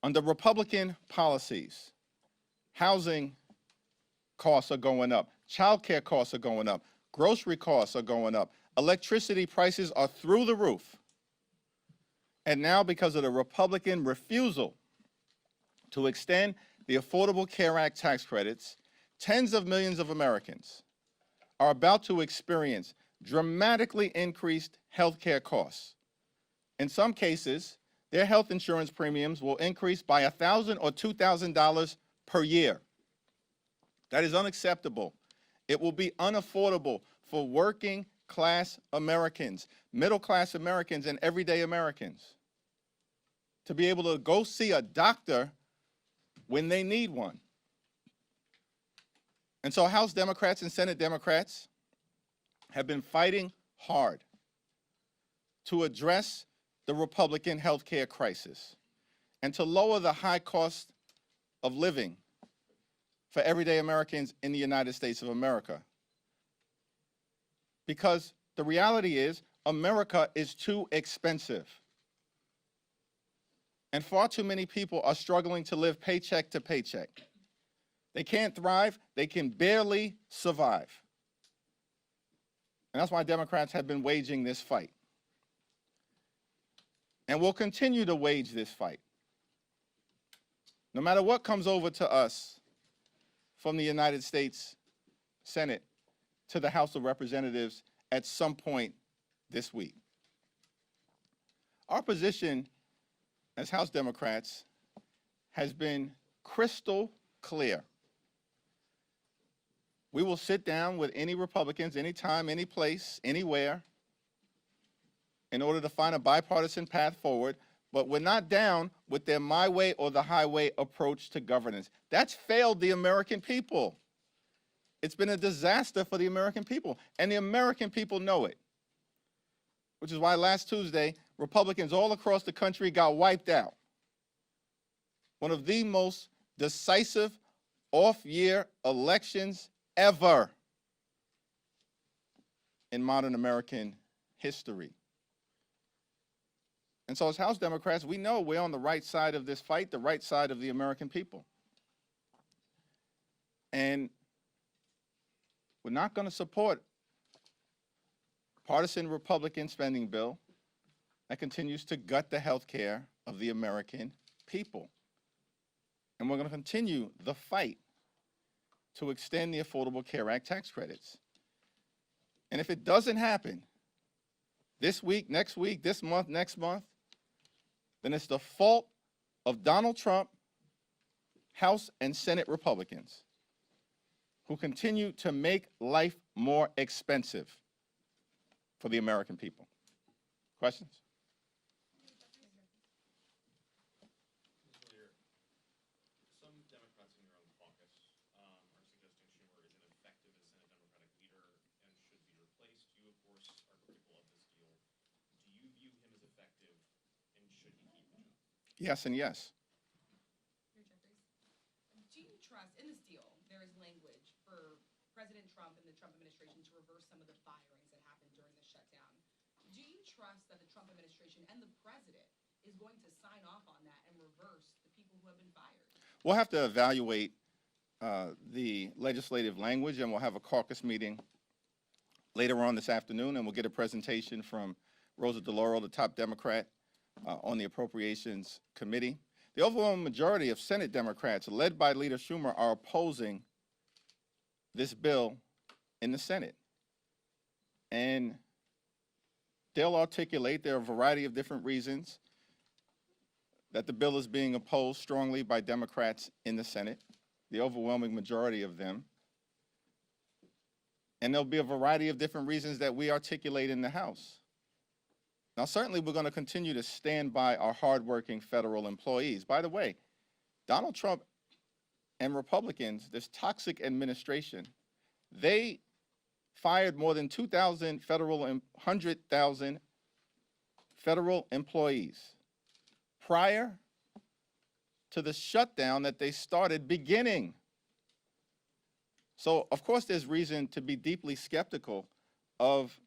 Under Republican policies, housing costs are going up, child care costs are going up, grocery costs are going up, electricity prices are through the roof. And now, because of the Republican refusal to extend the Affordable Care Act tax credits, tens of millions of Americans are about to experience dramatically increased health care costs. In some cases, their health insurance premiums will increase by $1,000 or $2,000 per year. That is unacceptable. It will be unaffordable for working class Americans, middle class Americans, and everyday Americans to be able to go see a doctor when they need one. And so House Democrats and Senate Democrats have been fighting hard to address the Republican health care crisis and to lower the high cost of living for everyday Americans in the United States of America. Because the reality is, America is too expensive. And far too many people are struggling to live paycheck to paycheck. They can't thrive, they can barely survive. And that's why Democrats have been waging this fight. And we'll continue to wage this fight. No matter what comes over to us from the United States Senate to the House of Representatives at some point this week. Our position as House Democrats has been crystal clear. We will sit down with any Republicans, anytime, any place, anywhere, in order to find a bipartisan path forward, but we're not down with their my way or the highway approach to governance. That's failed the American people. It's been a disaster for the American people, and the American people know it, which is why last Tuesday, Republicans all across the country got wiped out. One of the most decisive off-year elections ever in modern American history. And so as House Democrats, we know we're on the right side of this fight, the right side of the American people. And we're not going to support a partisan Republican spending bill that continues to gut the health care of the American people. And we're going to continue the fight to extend the Affordable Care Act tax credits. And if it doesn't happen this week, next week, this month, next month, then it's the fault of Donald Trump, House and Senate Republicans, who continue to make life more expensive for the American people. Questions? Some Democrats in your own caucus are suggesting Schumer is ineffective as Senate Democratic leader and should be replaced. You, of course, are critical of this deal. Do you view him as effective, and should he keep the job? Yes and yes. Do you trust, in this deal, there is language for President Trump and the Trump administration to reverse some of the firings that happened during the shutdown. Do you trust that the Trump administration and the president is going to sign off on that and reverse the people who have been fired? We'll have to evaluate the legislative language, and we'll have a caucus meeting later on this afternoon, and we'll get a presentation from Rosa DeLauro, the top Democrat on the Appropriations Committee. The overwhelming majority of Senate Democrats, led by Leader Schumer, are opposing this bill in the Senate. And they'll articulate, there are a variety of different reasons that the bill is being opposed strongly by Democrats in the Senate, the overwhelming majority of them. And there'll be a variety of different reasons that we articulate in the House. Now, certainly we're going to continue to stand by our hardworking federal employees. By the way, Donald Trump and Republicans, this toxic administration, they fired more than 100,000 federal employees prior to the shutdown that they started beginning. So, of course, there's reason to be deeply skeptical of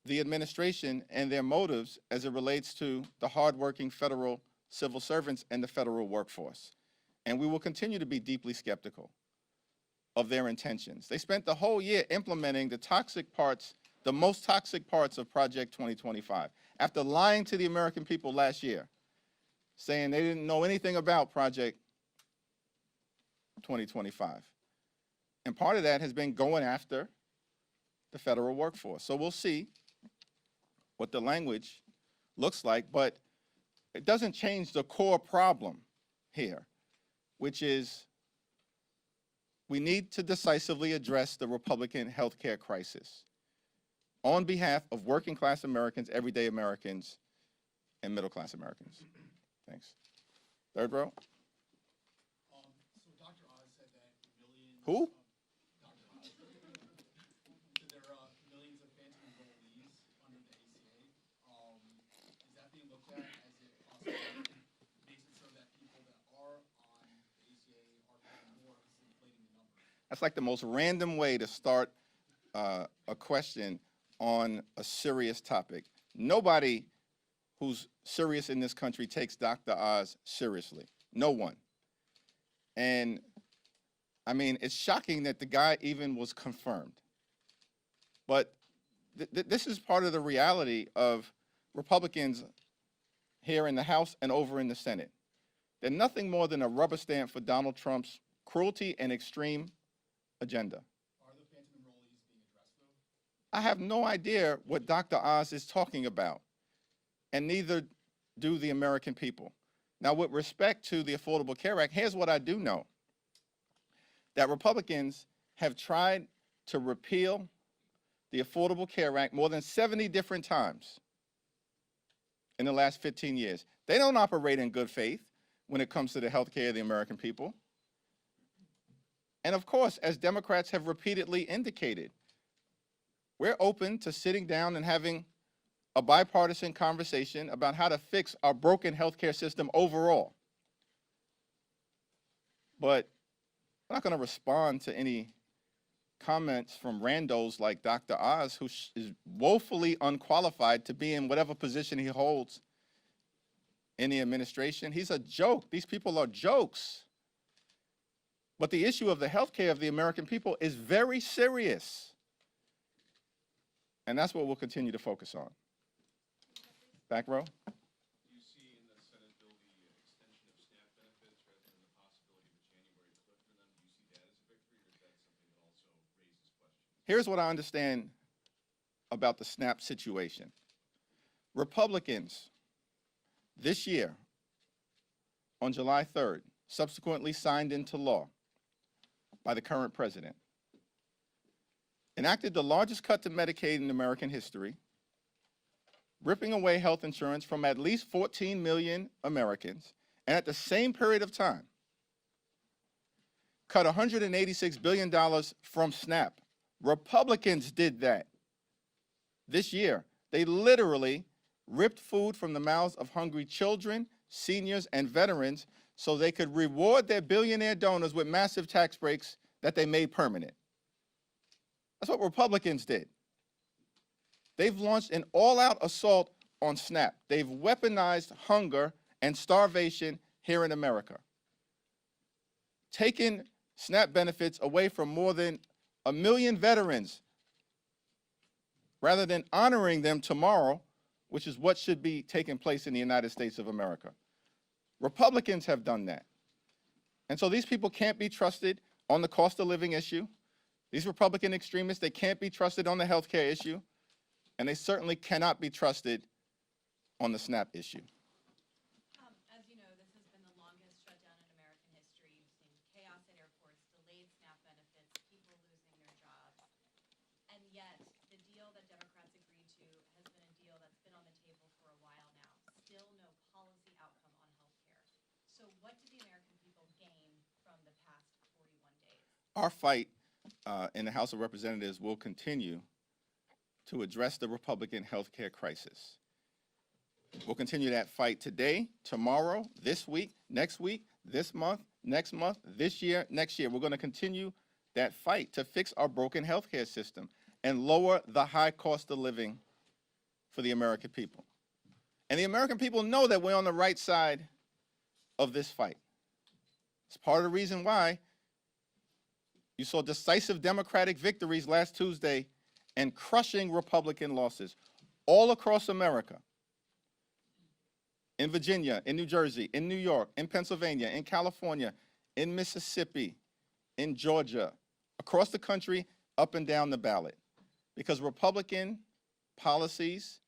the administration and their motives as it relates to the hardworking federal civil servants, and the federal workforce. And we will continue to be deeply skeptical of their intentions. They spent the whole year implementing the toxic parts, the most toxic parts of Project 2025. After lying to the American people last year, saying they didn't know anything about Project 2025. And part of that has been going after the federal workforce. So we'll see what the language looks like, but it doesn't change the core problem here, which is we need to decisively address the Republican healthcare crisis on behalf of working class Americans, everyday Americans, and middle class Americans. Thanks. Third row. So Dr. Oz said that millions. Who? Dr. Oz. Said there are millions of phantom enrollees under the ACA. Is that being looked at as it possibly makes it so that people that are on the ACA are paying more, inflating the numbers? That's like the most random way to start a question on a serious topic. Nobody who's serious in this country takes Dr. Oz seriously. No one. And I mean, it's shocking that the guy even was confirmed. But this is part of the reality of Republicans here in the House and over in the Senate. They're nothing more than a rubber stamp for Donald Trump's cruelty and extreme agenda. Are the phantom enrollees being addressed, though? I have no idea what Dr. Oz is talking about, and neither do the American people. Now, with respect to the Affordable Care Act, here's what I do know. That Republicans have tried to repeal the Affordable Care Act more than 70 different times in the last 15 years. They don't operate in good faith when it comes to the health care of the American people. And of course, as Democrats have repeatedly indicated, we're open to sitting down and having a bipartisan conversation about how to fix our broken healthcare system overall. But I'm not going to respond to any comments from randos like Dr. Oz, who is woefully unqualified to be in whatever position he holds in the administration. He's a joke. These people are jokes. But the issue of the healthcare of the American people is very serious. And that's what we'll continue to focus on. Back row. Do you see in the Senate bill the extension of SNAP benefits rather than the possibility of a January cliff for them? Do you see that as a victory, or is that something that also raises questions? Here's what I understand about the SNAP situation. Republicans this year, on July 3rd, subsequently signed into law by the current president, enacted the largest cut to Medicaid in American history, ripping away health insurance from at least 14 million Americans, and at the same period of time, cut $186 billion from SNAP. Republicans did that this year. They literally ripped food from the mouths of hungry children, seniors, and veterans so they could reward their billionaire donors with massive tax breaks that they made permanent. That's what Republicans did. They've launched an all-out assault on SNAP. They've weaponized hunger and starvation here in America, taken SNAP benefits away from more than 1 million veterans rather than honoring them tomorrow, which is what should be taking place in the United States of America. Republicans have done that. And so these people can't be trusted on the cost of living issue. These Republican extremists, they can't be trusted on the health care issue. And they certainly cannot be trusted on the SNAP issue. As you know, this has been the longest shutdown in American history. You've seen chaos at airports, delayed SNAP benefits, people losing their jobs. And yet, the deal that Democrats agreed to has been a deal that's been on the table for a while now. Still no policy outcome on health care. So what do the American people gain from the past 41 days? Our fight in the House of Representatives will continue to address the Republican health care crisis. We'll continue that fight today, tomorrow, this week, this month, next month, this year, next year. We're going to continue that fight to fix our broken health care system and lower the high cost of living for the American people. And the American people know that we're on the right side of this fight. It's part of the reason why you saw decisive Democratic victories last Tuesday and crushing Republican losses all across America. In Virginia, in New Jersey, in New York, in Pennsylvania, in California, in Mississippi, in Georgia, across the country, up and down the ballot. Because Republican policies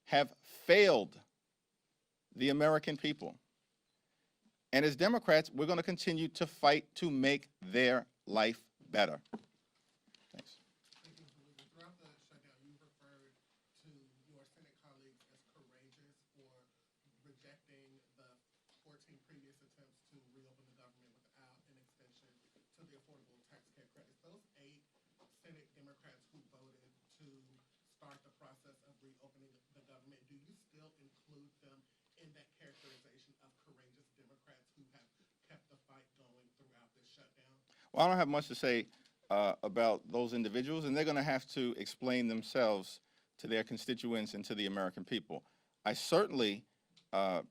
have failed the American people. And as Democrats, we're going to continue to fight to make their life better. Thanks. Thank you, Mr. Leader. Throughout the shutdown, you referred to your Senate colleagues as courageous for rejecting the 14 previous attempts to reopen the government without an extension to the affordable tax care credits. Those 8 Senate Democrats who voted to start the process of reopening the government, do you still include them in that characterization of courageous Democrats who have kept the fight going throughout this shutdown? Well, I don't have much to say about those individuals, and they're going to have to explain themselves to their constituents and to the American people. I certainly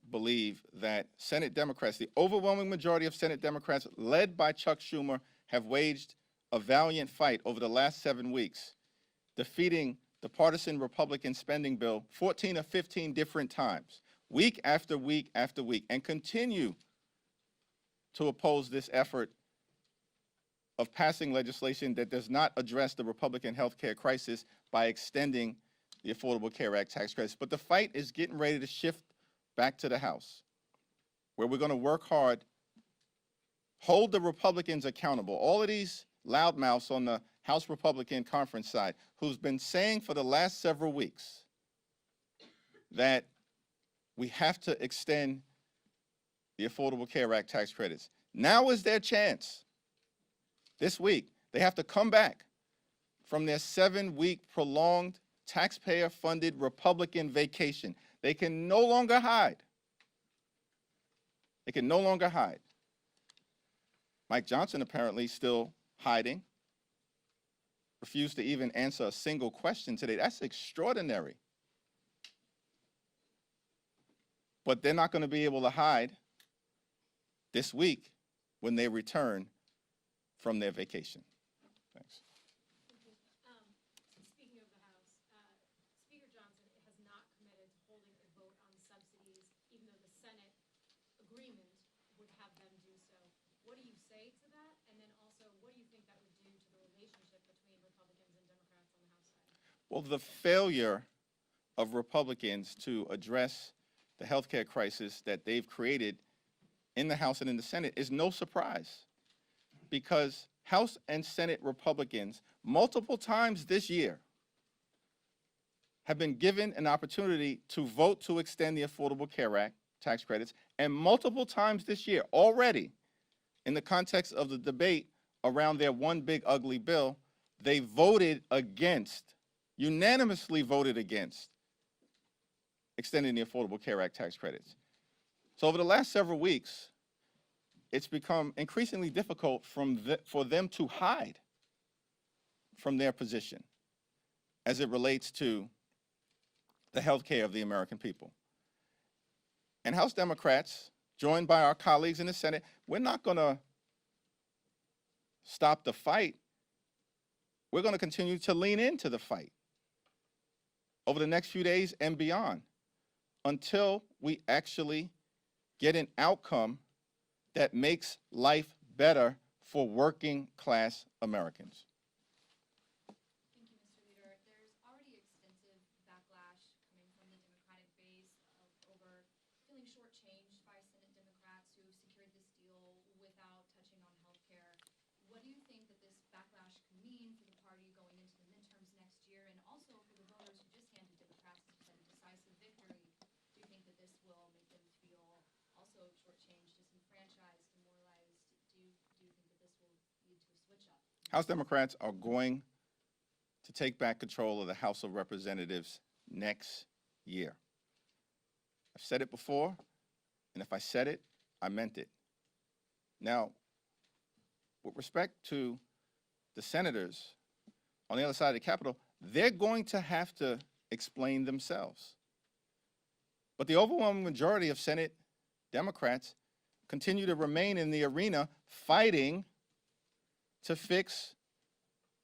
believe that Senate Democrats, the overwhelming majority of Senate Democrats, led by Chuck Schumer, have waged a valiant fight over the last 7 weeks, defeating the partisan Republican spending bill 14 or 15 different times, week after week after week, and continue to oppose this effort of passing legislation that does not address the Republican health care crisis by extending the Affordable Care Act tax credits. But the fight is getting ready to shift back to the House, where we're going to work hard, hold the Republicans accountable. All of these loudmouths on the House Republican conference side who's been saying for the last several weeks that we have to extend the Affordable Care Act tax credits. Now is their chance. This week, they have to come back from their 7-week prolonged taxpayer-funded Republican vacation. They can no longer hide. They can no longer hide. Mike Johnson apparently still hiding, refused to even answer a single question today. That's extraordinary. But they're not going to be able to hide this week when they return from their vacation. Thanks. Speaking of the House, Speaker Johnson has not committed to holding a vote on subsidies, even though the Senate agreement would have them do so. What do you say to that? And then also, what do you think that would do to the relationship between Republicans and Democrats on the House side? Well, the failure of Republicans to address the healthcare crisis that they've created in the House and in the Senate is no surprise, because House and Senate Republicans multiple times this year have been given an opportunity to vote to extend the Affordable Care Act tax credits, and multiple times this year already, in the context of the debate around their one big ugly bill, they voted against, unanimously voted against extending the Affordable Care Act tax credits. So over the last several weeks, it's become increasingly difficult for them to hide from their position as it relates to the health care of the American people. And House Democrats, joined by our colleagues in the Senate, we're not going to stop the fight. We're going to continue to lean into the fight over the next few days and beyond until we actually get an outcome that makes life better for working class Americans. Thank you, Mr. Leader. There's already extensive backlash coming from the Democratic base over feeling shortchanged by Senate Democrats who secured this deal without touching on health care. What do you think that this backlash can mean for the party going into the midterms next year, and also for the voters who just handed Democrats a decisive victory? Do you think that this will make them feel also shortchanged, disenfranchised, demoralized? Do you think that this will lead to a switch up? House Democrats are going to take back control of the House of Representatives next year. I've said it before, and if I said it, I meant it. Now, with respect to the senators on the other side of the Capitol, they're going to have to explain themselves. But the overwhelming majority of Senate Democrats continue to remain in the arena fighting to fix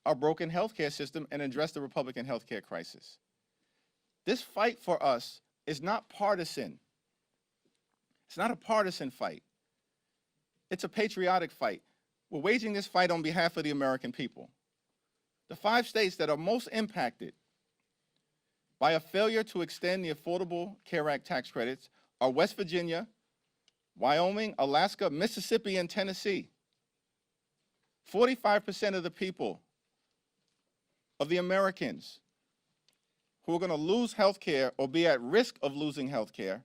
our broken healthcare system and address the Republican healthcare crisis. This fight for us is not partisan. It's not a partisan fight. It's a patriotic fight. We're waging this fight on behalf of the American people. The 5 states that are most impacted by a failure to extend the Affordable Care Act tax credits are West Virginia, Wyoming, Alaska, Mississippi, and Tennessee. 45% of the people, of the Americans who are going to lose health care or be at risk of losing health care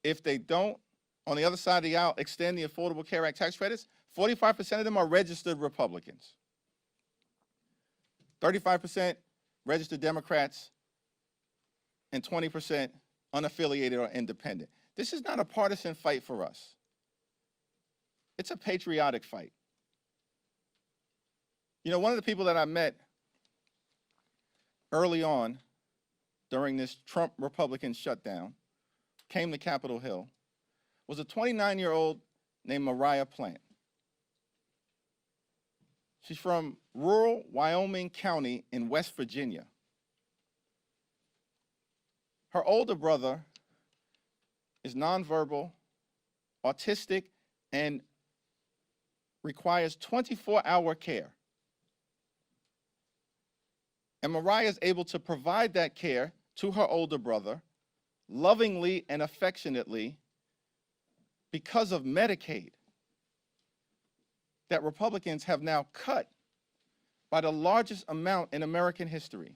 if they don't, on the other side of the aisle, extend the Affordable Care Act tax credits, 45% of them are registered Republicans. 35% registered Democrats, and 20% unaffiliated or independent. This is not a partisan fight for us. It's a patriotic fight. You know, one of the people that I met early on during this Trump Republican shutdown, came to Capitol Hill, was a 29-year-old named Mariah Plant. She's from rural Wyoming County in West Virginia. Her older brother is nonverbal, autistic, and requires 24-hour care. And Mariah is able to provide that care to her older brother lovingly and affectionately because of Medicaid that Republicans have now cut by the largest amount in American history.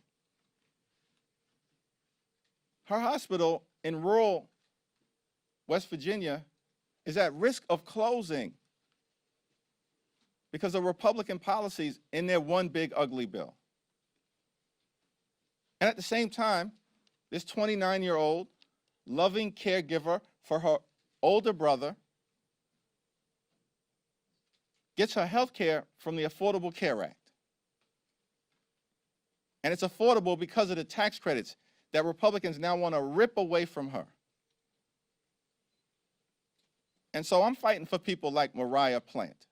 Her hospital in rural West Virginia is at risk of closing because of Republican policies in their one big ugly bill. And at the same time, this 29-year-old loving caregiver for her older brother gets her health care from the Affordable Care Act. And it's affordable because of the tax credits that Republicans now want to rip away from her. And so I'm fighting for people like Mariah Plant.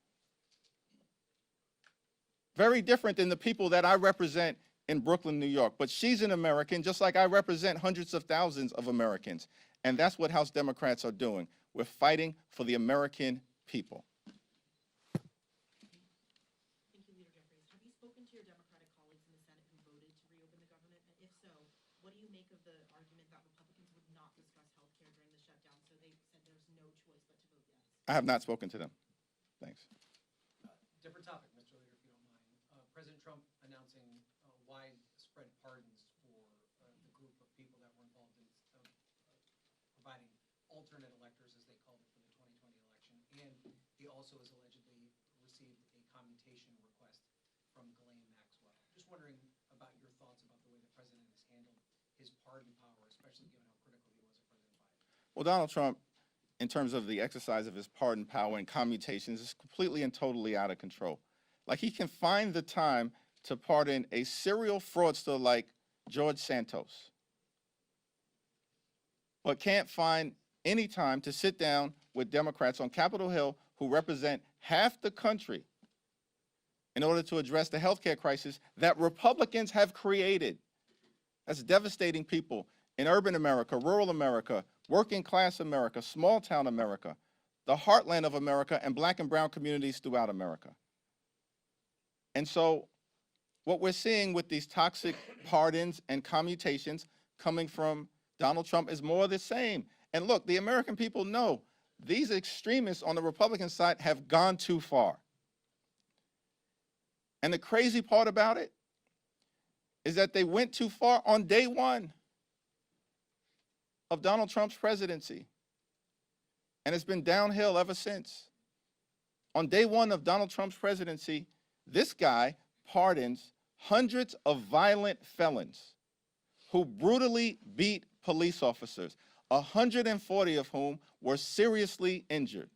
Very different than the people that I represent in Brooklyn, New York. But she's an American, just like I represent hundreds of thousands of Americans. And that's what House Democrats are doing. We're fighting for the American people. Thank you, Leader Jeffries. Have you spoken to your Democratic colleagues in the Senate who voted to reopen the government? And if so, what do you make of the argument that Republicans would not discuss health care during the shutdown, so they said there's no choice but to vote yes? I have not spoken to them. Thanks. Different topic, Mr. Leader, if you don't mind. President Trump announcing widespread pardons for the group of people that were involved in providing alternate electors, as they called it, for the 2020 election. And he also has allegedly received a commutation request from Ghislaine Maxwell. Just wondering about your thoughts about the way the president has handled his pardon power, especially given how critical he was of President Biden. Well, Donald Trump, in terms of the exercise of his pardon power and commutations, is completely and totally out of control. Like, he can find the time to pardon a serial fraudster like George Santos, but can't find any time to sit down with Democrats on Capitol Hill who represent half the country in order to address the healthcare crisis that Republicans have created. That's devastating people in urban America, rural America, working class America, small town America, the heartland of America, and black and brown communities throughout America. And so what we're seeing with these toxic pardons and commutations coming from Donald Trump is more of the same. And look, the American people know these extremists on the Republican side have gone too far. And the crazy part about it is that they went too far on day one of Donald Trump's presidency. And it's been downhill ever since. On day one of Donald Trump's presidency, this guy pardons hundreds of violent felons who brutally beat police officers, 140 of whom were seriously injured.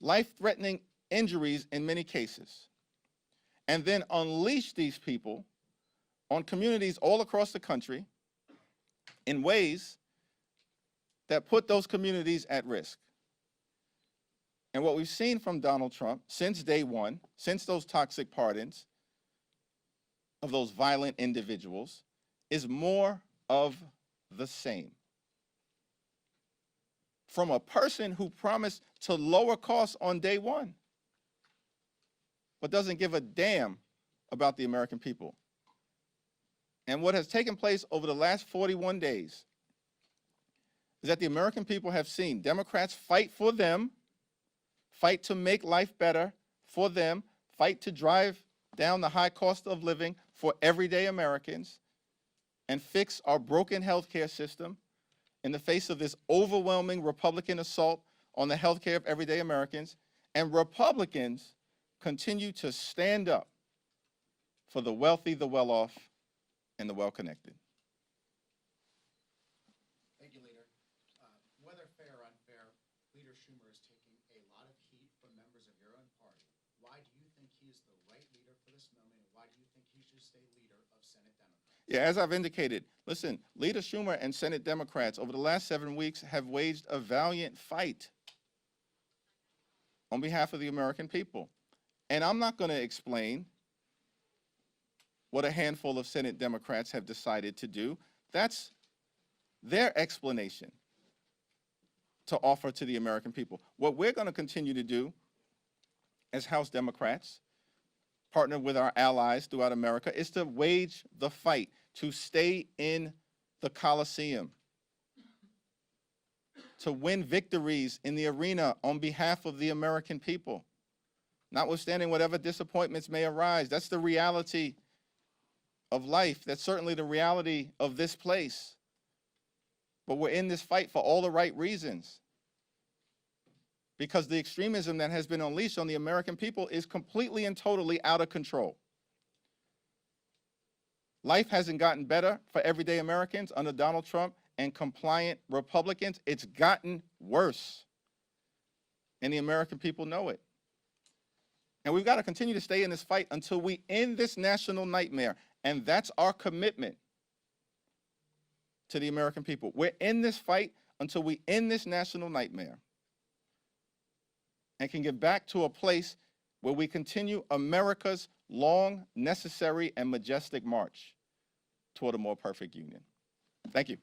Life-threatening injuries in many cases. And then unleash these people on communities all across the country in ways that put those communities at risk. And what we've seen from Donald Trump since day one, since those toxic pardons of those violent individuals, is more of the same. From a person who promised to lower costs on day one, but doesn't give a damn about the American people. And what has taken place over the last 41 days is that the American people have seen Democrats fight for them, fight to make life better for them, fight to drive down the high cost of living for everyday Americans, and fix our broken healthcare system in the face of this overwhelming Republican assault on the healthcare of everyday Americans. And Republicans continue to stand up for the wealthy, the well-off, and the well-connected. Thank you, Leader. Whether fair or unfair, Leader Schumer is taking a lot of heat from members of your own party. Why do you think he is the right leader for this moment, and why do you think he should stay leader of Senate Democrats? Yeah, as I've indicated, listen, Leader Schumer and Senate Democrats over the last 7 weeks have waged a valiant fight on behalf of the American people. And I'm not going to explain what a handful of Senate Democrats have decided to do. That's their explanation to offer to the American people. What we're going to continue to do as House Democrats, partner with our allies throughout America, is to wage the fight, to stay in the Coliseum, to win victories in the arena on behalf of the American people, notwithstanding whatever disappointments may arise. That's the reality of life. That's certainly the reality of this place. But we're in this fight for all the right reasons, because the extremism that has been unleashed on the American people is completely and totally out of control. Life hasn't gotten better for everyday Americans under Donald Trump and compliant Republicans. It's gotten worse. And the American people know it. And we've got to continue to stay in this fight until we end this national nightmare. And that's our commitment to the American people. We're in this fight until we end this national nightmare and can get back to a place where we continue America's long, necessary, and majestic march toward a more perfect union. Thank you.